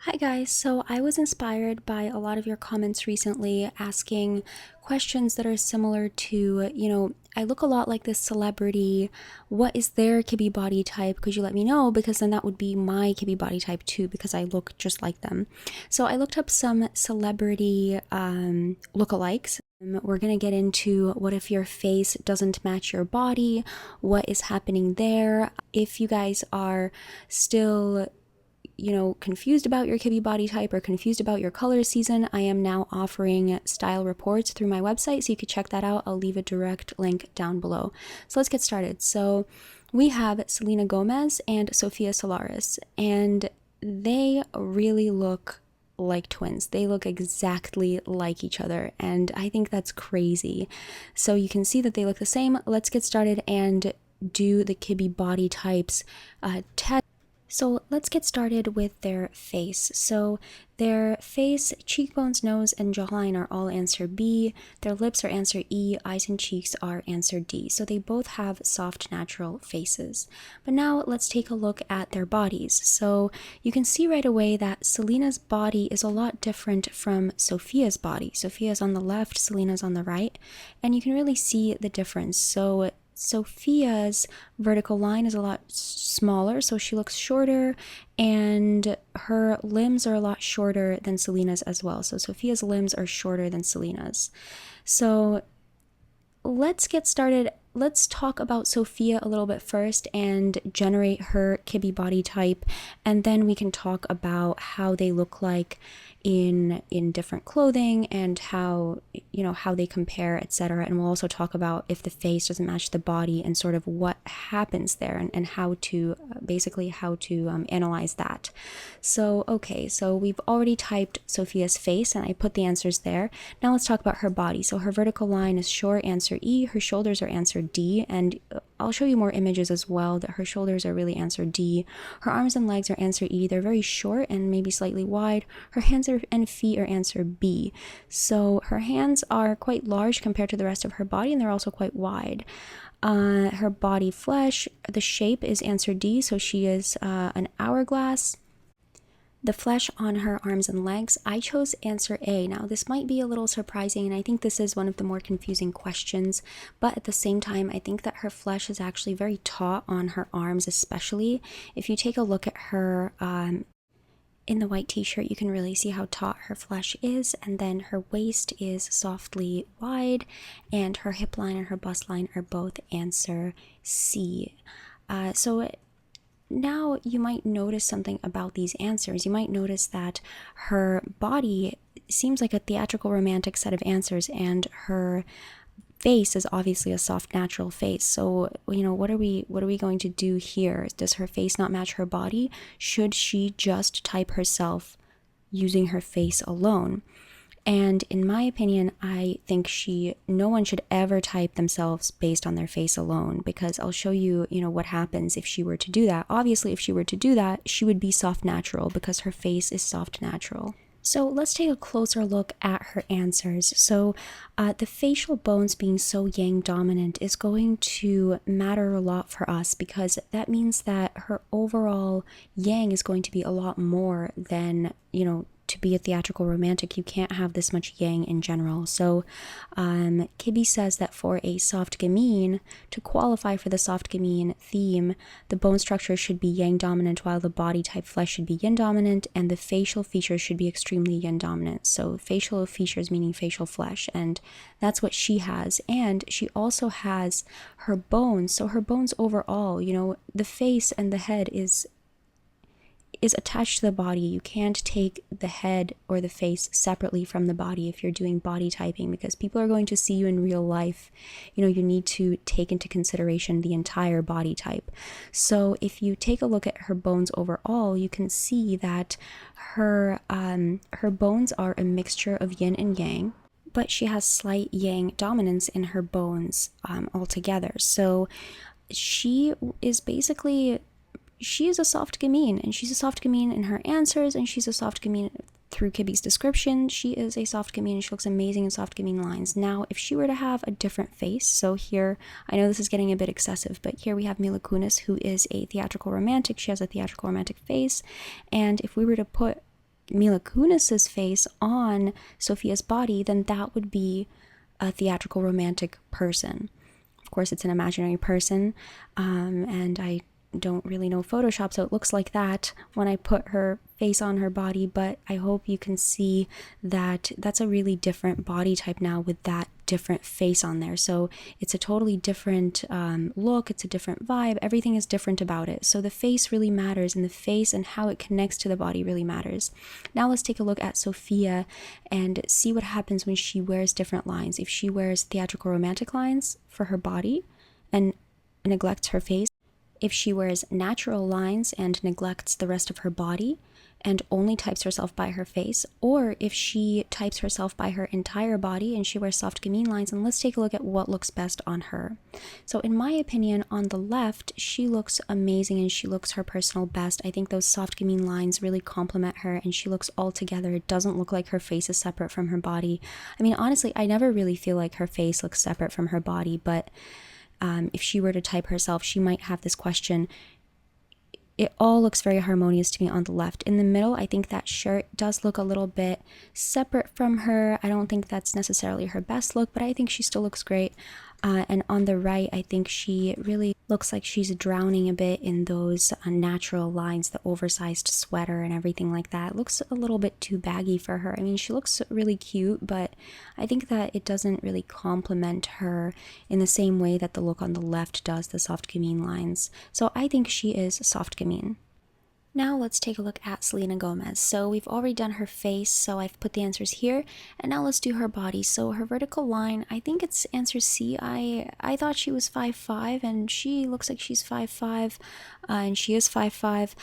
Hi guys, so I was inspired by a lot of your comments recently asking questions that are similar to, I look a lot like this celebrity. What is their Kibbe body type? Could you let me know? Because then that would be my Kibbe body type too, because I look just like them. So I looked up some celebrity lookalikes. We're going to get into what if your face doesn't match your body, what is happening there. If you guys are still confused about your Kibbe body type or confused about your color season, I am now offering style reports through my website, so you could check that out. I'll leave a direct link down below. So let's get started. So we have Selena Gomez and Sofia Solaris, and they really look like twins. They look exactly like each other, and I think that's crazy. So you can see that they look the same. Let's get started and do the Kibbe body types test. So let's get started with their face. So their face, cheekbones, nose, and jawline are all answer B. Their lips are answer E. Eyes and cheeks are answer D. So they both have soft, natural faces. But now let's take a look at their bodies. So you can see right away that Selena's body is a lot different from Sophia's body. Sophia's on the left, Selena's on the right, and you can really see the difference. So Sophia's vertical line is a lot smaller, so she looks shorter, and her limbs are a lot shorter than Selena's as well. So Sophia's limbs are shorter than Selena's. So let's get started. Let's talk about Sophia a little bit first and generate her Kibbe body type, and then we can talk about how they look like in different clothing and how they compare, etc. And we'll also talk about if the face doesn't match the body and sort of what happens there, and how to analyze that. So okay, so we've already typed Sophia's face and I put the answers there. Now let's talk about her body. So her vertical line is short, answer E. Her shoulders are answer D, and I'll show you more images as well that her shoulders are really answer D. Her arms and legs are answer E. They're very short and maybe slightly wide. Her hands and feet are answer B. So her hands are quite large compared to the rest of her body, and they're also quite wide. Her body flesh, the shape is answer D, so she is an hourglass. The flesh on her arms and legs, I chose answer A. Now, this might be a little surprising, and I think this is one of the more confusing questions, but at the same time, I think that her flesh is actually very taut on her arms, especially. If you take a look at her in the white t-shirt, you can really see how taut her flesh is, and then her waist is softly wide, and her hip line and her bust line are both answer C. So now you might notice something about these answers. You might notice that her body seems like a theatrical romantic set of answers, and her face is obviously a soft natural face. So what are we going to do here? Does her face not match her body? Should she just type herself using her face alone? And in my opinion, I think no one should ever type themselves based on their face alone, because I'll show you, what happens if she were to do that. Obviously, if she were to do that, she would be soft natural because her face is soft natural. So let's take a closer look at her answers. So the facial bones being so yang dominant is going to matter a lot for us, because that means that her overall yang is going to be a lot more than, to be a theatrical romantic, you can't have this much yang in general. So Kibbe says that for a soft gamine, to qualify for the soft gamine theme, the bone structure should be yang dominant, while the body type flesh should be yin dominant, and the facial features should be extremely yin dominant. So facial features meaning facial flesh, and that's what she has. And she also has her bones. So her bones overall, the face and the head is attached to the body. You can't take the head or the face separately from the body if you're doing body typing, because people are going to see you in real life. You need to take into consideration the entire body type. So if you take a look at her bones overall, you can see that her bones are a mixture of yin and yang, but she has slight yang dominance in her bones altogether. So she is a soft gamine, and she's a soft gamine in her answers, and she's a soft gamine through Kibbe's description. She is a soft gamine, and she looks amazing in soft gamine lines. Now, if she were to have a different face, so here, I know this is getting a bit excessive, but here we have Mila Kunis, who is a theatrical romantic. She has a theatrical romantic face, and if we were to put Mila Kunis's face on Sophia's body, then that would be a theatrical romantic person. Of course, it's an imaginary person, and I don't really know Photoshop, so it looks like that when I put her face on her body, but I hope you can see that that's a really different body type now with that different face on there. So it's a totally different look, it's a different vibe, everything is different about it. So the face really matters, and the face and how it connects to the body really matters. Now let's take a look at Sophia and see what happens when she wears different lines. If she wears theatrical romantic lines for her body and neglects her face, if she wears natural lines and neglects the rest of her body and only types herself by her face, or if she types herself by her entire body and she wears soft gamine lines. And let's take a look at what looks best on her. So in my opinion, on the left, she looks amazing and she looks her personal best. I think those soft gamine lines really complement her and she looks all together. It doesn't look like her face is separate from her body. I mean, honestly, I never really feel like her face looks separate from her body, but if she were to type herself, she might have this question. It all looks very harmonious to me on the left. In the middle, I think that shirt does look a little bit separate from her. I don't think that's necessarily her best look, but I think she still looks great. And on the right, I think she really looks like she's drowning a bit in those unnatural lines, the oversized sweater and everything like that. It looks a little bit too baggy for her. I mean, she looks really cute, but I think that it doesn't really complement her in the same way that the look on the left does, the soft gamine lines. So I think she is soft gamine. Now let's take a look at Selena Gomez. So we've already done her face, so I've put the answers here. And now let's do her body. So her vertical line, I think it's answer C. I thought she was 5'5", and she looks like she's 5'5", and she is 5'5".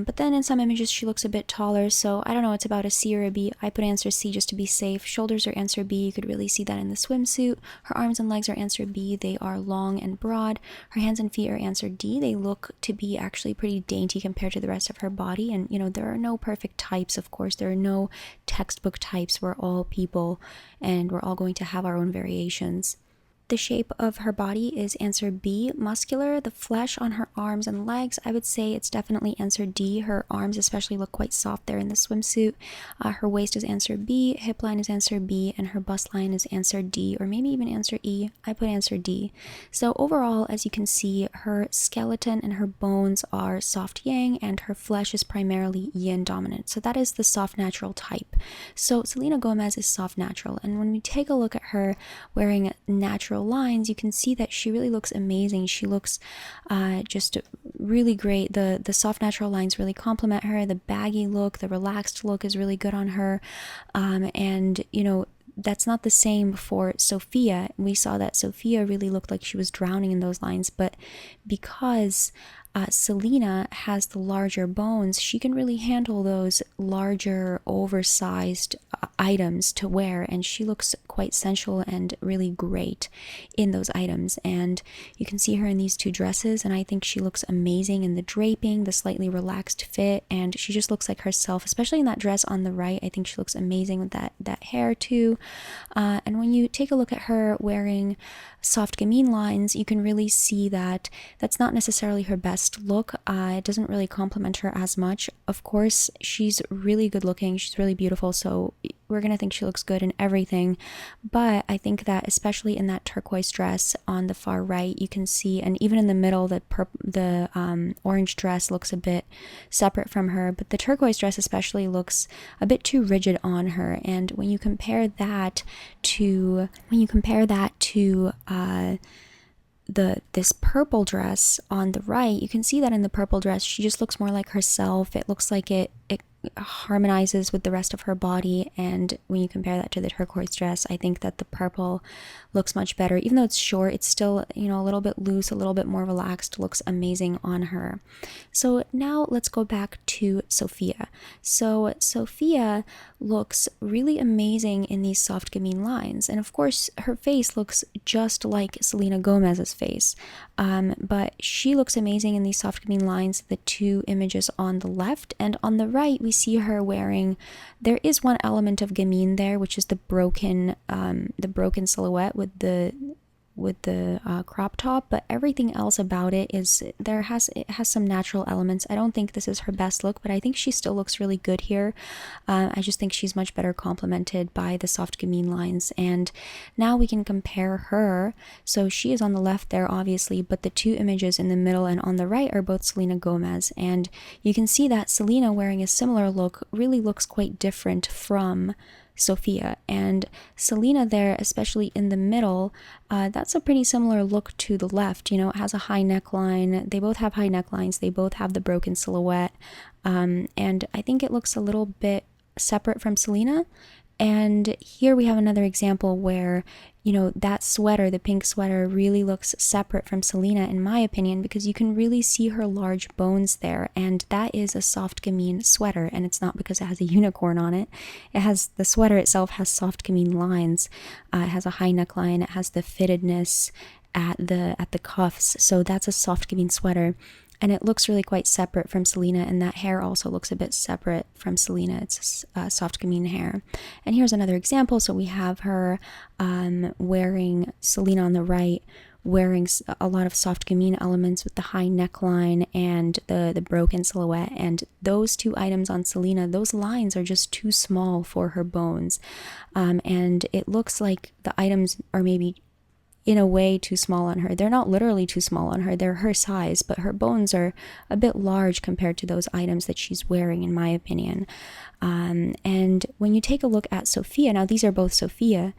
But then in some images she looks a bit taller, so I don't know, it's about a C or a B. I put answer C just to be safe. Shoulders are answer B. You could really see that in the swimsuit. Her arms and legs are answer B. They are long and broad. Her hands and feet are answer D. They look to be actually pretty dainty compared to the rest of her body. And you know, there are no perfect types, of course. There are no textbook types. We're all people and we're all going to have our own variations. The shape of her body is answer B, muscular. The flesh on her arms and legs, I would say it's definitely answer D. Her arms especially look quite soft there in the swimsuit. Her waist is answer B, hip line is answer B, and her bust line is answer D, or maybe even answer E. I put answer D. So overall, as you can see, her skeleton and her bones are soft yang, and her flesh is primarily yin dominant. So that is the soft natural type. So Selena Gomez is soft natural, and when we take a look at her wearing natural lines, you can see that she really looks amazing. She looks just really great. The soft natural lines really complement her. The baggy look, the relaxed look is really good on her. And you know, that's not the same for Sophia. We saw that Sophia really looked like she was drowning in those lines, but because Selena has the larger bones, she can really handle those larger, oversized items to wear, and she looks quite sensual and really great in those items. And you can see her in these two dresses, and I think she looks amazing in the draping, the slightly relaxed fit, and she just looks like herself, especially in that dress on the right. I think she looks amazing with that hair too. And when you take a look at her wearing soft gamine lines, you can really see that that's not necessarily her best look. It doesn't really complement her as much. Of course, she's really good looking, she's really beautiful, so we're gonna think she looks good in everything. But I think that especially in that turquoise dress on the far right, you can see, and even in the middle, the orange dress looks a bit separate from her, but the turquoise dress especially looks a bit too rigid on her. And when you compare that to this purple dress on the right, you can see that in the purple dress she just looks more like herself. It looks like it harmonizes with the rest of her body, and when you compare that to the turquoise dress, I think that the purple looks much better. Even though it's short, it's still, you know, a little bit loose, a little bit more relaxed, looks amazing on her. So now let's go back to Sophia. So Sophia looks really amazing in these soft gamine lines, and of course her face looks just like Selena Gomez's face, but she looks amazing in these soft gamine lines, the two images on the left, and on the right we see her wearing, there is one element of gamine there, which is the broken silhouette with the crop top, but everything else about it has some natural elements. I don't think this is her best look, but I think she still looks really good here. I just think she's much better complemented by the soft gamine lines. And now we can compare her. So she is on the left there, obviously, but the two images in the middle and on the right are both Selena Gomez. And you can see that Selena, wearing a similar look, really looks quite different from Sophia. And Selena there, especially in the middle, that's a pretty similar look to the left. You know, it has a high neckline. They both have high necklines. They both have the broken silhouette. And I think it looks a little bit separate from Selena. And here we have another example where, you know, that sweater, the pink sweater, really looks separate from Selena, in my opinion, because you can really see her large bones there. And that is a soft gamine sweater. And it's not because it has a unicorn on it. The sweater itself has soft gamine lines. It has a high neckline. It has the fittedness at the cuffs. So that's a soft gamine sweater. And it looks really quite separate from Selena, and that hair also looks a bit separate from Selena. It's soft gamine hair. And here's another example. So we have her wearing, Selena on the right, wearing a lot of soft gamine elements with the high neckline and the broken silhouette. And those two items on Selena, those lines are just too small for her bones. And it looks like the items are maybe in a way too small on her. They're not literally too small on her, they're her size, but her bones are a bit large compared to those items that she's wearing, in my opinion. And when you take a look at Sophia, now these are both Sophia,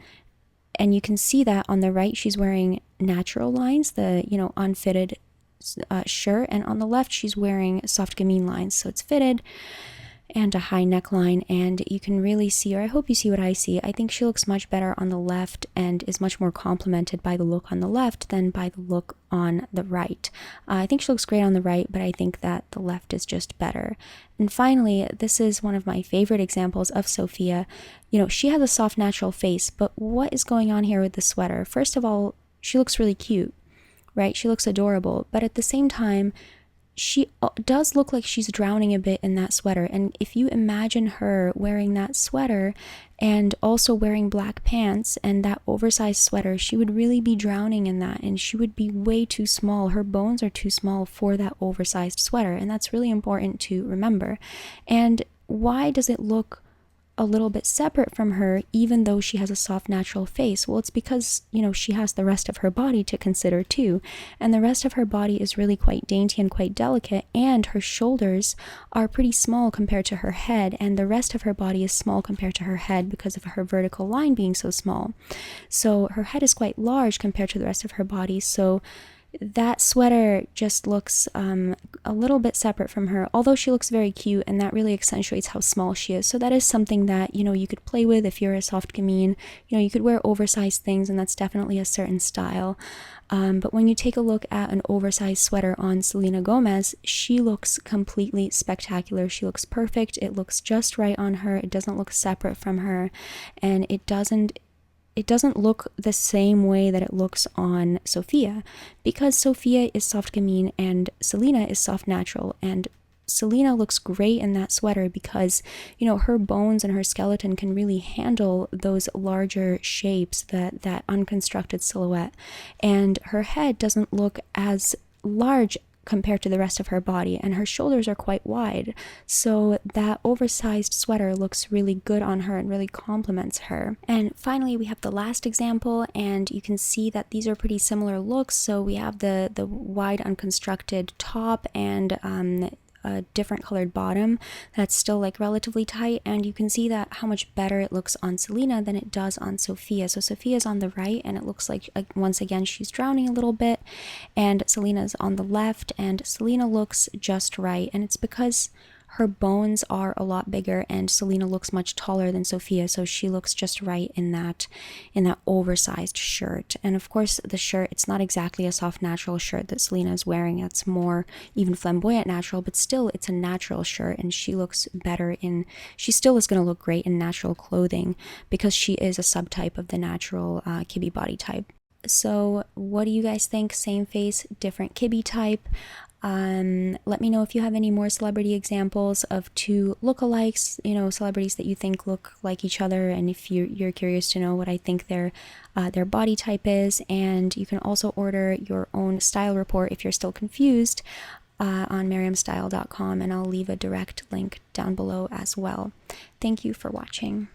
and you can see that on the right she's wearing natural lines, the, you know, unfitted shirt, and on the left she's wearing soft gamine lines, so it's fitted and a high neckline. And you can really see, or I hope you see what I see, I think she looks much better on the left and is much more complemented by the look on the left than by the look on the right. I think she looks great on the right, but I think that the left is just better. And finally, this is one of my favorite examples of Sophia. You know, she has a soft natural face, but what is going on here with the sweater? First of all, she looks really cute, right? She looks adorable, but at the same time, she does look like she's drowning a bit in that sweater. And if you imagine her wearing that sweater and also wearing black pants and that oversized sweater, she would really be drowning in that, and she would be way too small. Her bones are too small for that oversized sweater, and that's really important to remember. And why does it look a little bit separate from her, even though she has a soft natural face? Well, it's because, you know, she has the rest of her body to consider too, and the rest of her body is really quite dainty and quite delicate, and her shoulders are pretty small compared to her head, and the rest of her body is small compared to her head because of her vertical line being so small. So her head is quite large compared to the rest of her body, so that sweater just looks a little bit separate from her, although she looks very cute, and that really accentuates how small she is. So that is something that, you know, you could play with if you're a soft gamine. You know, you could wear oversized things, and that's definitely a certain style. But when you take a look at an oversized sweater on Selena Gomez, she looks completely spectacular. She looks perfect. It looks just right on her. It doesn't look separate from her, and it doesn't look the same way that it looks on Sophia, because Sophia is soft gamine and Selena is soft natural. And Selena looks great in that sweater because, you know, her bones and her skeleton can really handle those larger shapes, that unconstructed silhouette. And her head doesn't look as large compared to the rest of her body, and her shoulders are quite wide. So that oversized sweater looks really good on her and really complements her. And finally, we have the last example, and you can see that these are pretty similar looks. So we have the wide unconstructed top and a different colored bottom that's still like relatively tight, and you can see that how much better it looks on Selena than it does on Sophia. So Sophia's on the right, and it looks like once again she's drowning a little bit, and Selena's on the left, and Selena looks just right, and it's because her bones are a lot bigger, and Selena looks much taller than Sophia, so she looks just right in that oversized shirt. And of course, the shirt, it's not exactly a soft natural shirt that Selena is wearing. It's more even flamboyant natural, but still it's a natural shirt, and she looks better she still is going to look great in natural clothing because she is a subtype of the natural Kibbe body type. So what do you guys think? Same face, different Kibbe type. Let me know if you have any more celebrity examples of two lookalikes, celebrities that you think look like each other, and if you're curious to know what I think their body type is. And you can also order your own style report if you're still confused on miriamstyle.com, and I'll leave a direct link down below as well. Thank you for watching.